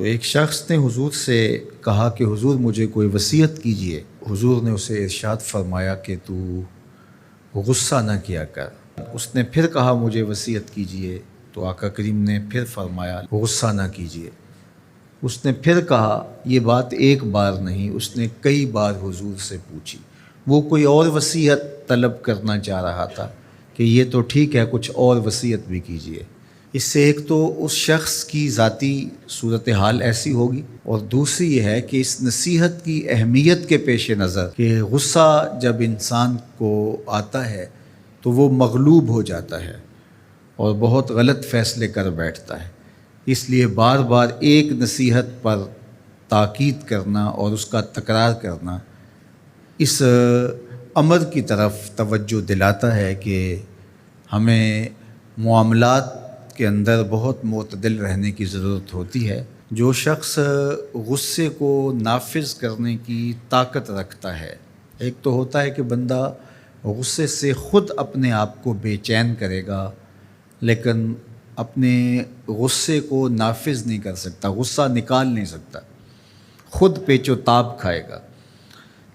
تو ایک شخص نے حضور سے کہا کہ حضور مجھے کوئی وصیت کیجئے۔ حضور نے اسے ارشاد فرمایا کہ تو غصہ نہ کیا کر۔ اس نے پھر کہا مجھے وصیت کیجئے، تو آقا کریم نے پھر فرمایا غصہ نہ کیجئے۔ اس نے پھر کہا، یہ بات ایک بار نہیں، اس نے کئی بار حضور سے پوچھی۔ وہ کوئی اور وصیت طلب کرنا چاہ رہا تھا کہ یہ تو ٹھیک ہے، کچھ اور وصیت بھی کیجئے۔ اس سے ایک تو اس شخص کی ذاتی صورتحال ایسی ہوگی، اور دوسری یہ ہے کہ اس نصیحت کی اہمیت کے پیش نظر کہ غصہ جب انسان کو آتا ہے تو وہ مغلوب ہو جاتا ہے اور بہت غلط فیصلے کر بیٹھتا ہے۔ اس لیے بار بار ایک نصیحت پر تاکید کرنا اور اس کا تکرار کرنا اس امر کی طرف توجہ دلاتا ہے کہ ہمیں معاملات کے اندر بہت معتدل رہنے کی ضرورت ہوتی ہے۔ جو شخص غصے کو نافذ کرنے کی طاقت رکھتا ہے، ایک تو ہوتا ہے کہ بندہ غصے سے خود اپنے آپ کو بے چین کرے گا، لیکن اپنے غصے کو نافذ نہیں کر سکتا، غصہ نکال نہیں سکتا، خود پیچ و تاب کھائے گا۔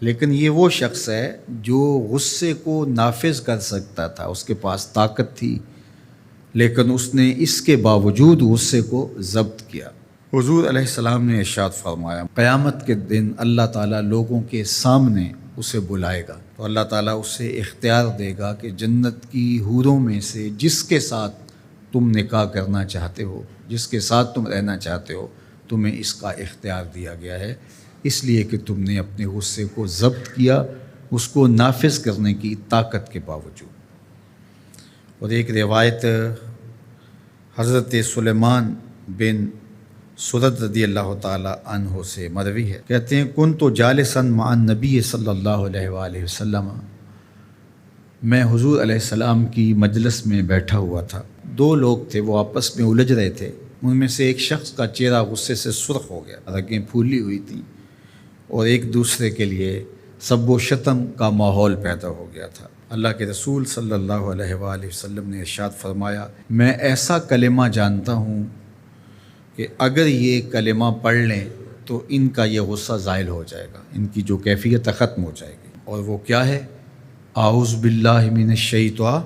لیکن یہ وہ شخص ہے جو غصے کو نافذ کر سکتا تھا، اس کے پاس طاقت تھی، لیکن اس نے اس کے باوجود غصے کو ضبط کیا۔ حضور علیہ السلام نے ارشاد فرمایا، قیامت کے دن اللہ تعالیٰ لوگوں کے سامنے اسے بلائے گا، تو اللہ تعالیٰ اسے اختیار دے گا کہ جنت کی حوروں میں سے جس کے ساتھ تم نکاح کرنا چاہتے ہو، جس کے ساتھ تم رہنا چاہتے ہو، تمہیں اس کا اختیار دیا گیا ہے، اس لیے کہ تم نے اپنے غصے کو ضبط کیا، اس کو نافذ کرنے کی طاقت کے باوجود۔ اور ایک روایت حضرت سلیمان بن سرد رضی اللہ تعالی عنہ سے مروی ہے، کہتے ہیں کنت جالسا مع النبی صلی اللہ علیہ وآلہ وسلم، میں حضور علیہ السلام کی مجلس میں بیٹھا ہوا تھا۔ دو لوگ تھے، وہ آپس میں الجھ رہے تھے۔ ان میں سے ایک شخص کا چہرہ غصے سے سرخ ہو گیا، رگیں پھولی ہوئی تھیں، اور ایک دوسرے کے لیے سب و شتم کا ماحول پیدا ہو گیا تھا۔ اللہ کے رسول صلی اللہ علیہ وآلہ وسلم نے ارشاد فرمایا، میں ایسا کلمہ جانتا ہوں کہ اگر یہ کلمہ پڑھ لیں تو ان کا یہ غصہ زائل ہو جائے گا، ان کی جو کیفیت ختم ہو جائے گی۔ اور وہ کیا ہے؟ اعوذ باللہ من الشیطان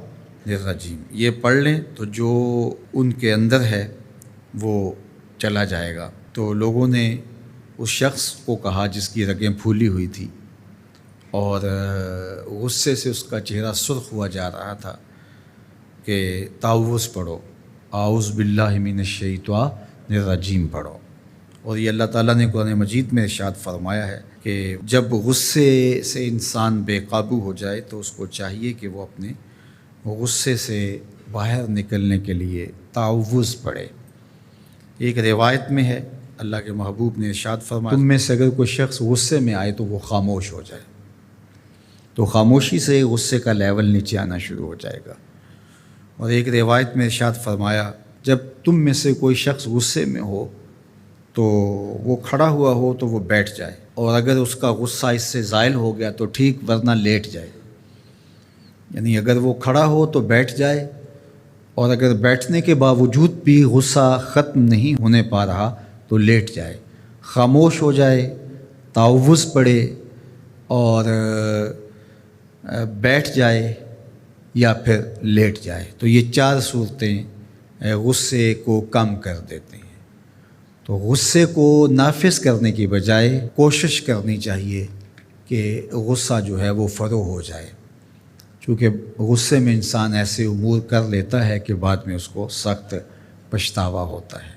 الرجیم۔ یہ پڑھ لیں تو جو ان کے اندر ہے وہ چلا جائے گا۔ تو لوگوں نے اس شخص کو کہا جس کی رگیں پھولی ہوئی تھی اور غصے سے اس کا چہرہ سرخ ہوا جا رہا تھا کہ تعوذ پڑھو، اعوذ باللہ من الشیطان الرجیم پڑھو۔ اور یہ اللہ تعالیٰ نے قرآن مجید میں ارشاد فرمایا ہے کہ جب غصے سے انسان بے قابو ہو جائے تو اس کو چاہیے کہ وہ اپنے غصے سے باہر نکلنے کے لیے تعوذ پڑھے۔ ایک روایت میں ہے، اللہ کے محبوب نے ارشاد فرمایا، تم میں سے اگر کوئی شخص غصے میں آئے تو وہ خاموش ہو جائے، تو خاموشی سے غصے کا لیول نیچے آنا شروع ہو جائے گا۔ اور ایک روایت میں ارشاد فرمایا، جب تم میں سے کوئی شخص غصے میں ہو تو وہ کھڑا ہوا ہو تو وہ بیٹھ جائے، اور اگر اس کا غصہ اس سے زائل ہو گیا تو ٹھیک، ورنہ لیٹ جائے۔ یعنی اگر وہ کھڑا ہو تو بیٹھ جائے، اور اگر بیٹھنے کے باوجود بھی غصہ ختم نہیں ہونے پا رہا تو لیٹ جائے، خاموش ہو جائے، تعوذ پڑھے اور بیٹھ جائے یا پھر لیٹ جائے۔ تو یہ چار صورتیں غصے کو کم کر دیتے ہیں۔ تو غصے کو نافذ کرنے کی بجائے کوشش کرنی چاہیے کہ غصہ جو ہے وہ فروغ ہو جائے، چونکہ غصے میں انسان ایسے امور کر لیتا ہے کہ بعد میں اس کو سخت پچھتاوا ہوتا ہے۔